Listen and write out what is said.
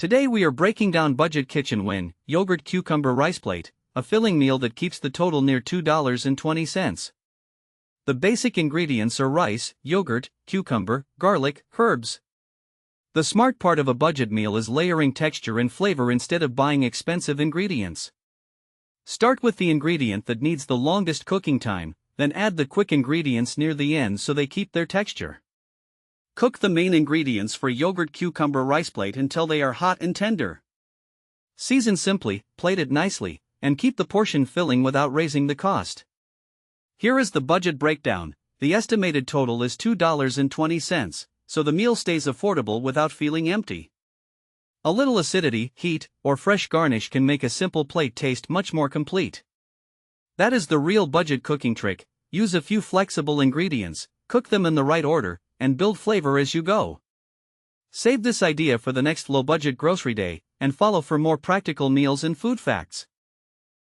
Today we are breaking down budget kitchen win, yogurt cucumber rice plate, a filling meal that keeps the total near $2.20. The basic ingredients are rice, yogurt, cucumber, garlic, herbs. The smart part of a budget meal is layering texture and flavor instead of buying expensive ingredients. Start with the ingredient that needs the longest cooking time, then add the quick ingredients near the end so they keep their texture. Cook the main ingredients for yogurt cucumber rice plate until they are hot and tender. Season simply, plate it nicely, and keep the portion filling without raising the cost. Here is the budget breakdown. The estimated total is $2.20, so the meal stays affordable without feeling empty. A little acidity, heat, or fresh garnish can make a simple plate taste much more complete. That is the real budget cooking trick. Use a few flexible ingredients, cook them in the right order, and build flavor as you go. Save this idea for the next low-budget grocery day, and follow for more practical meals and food facts.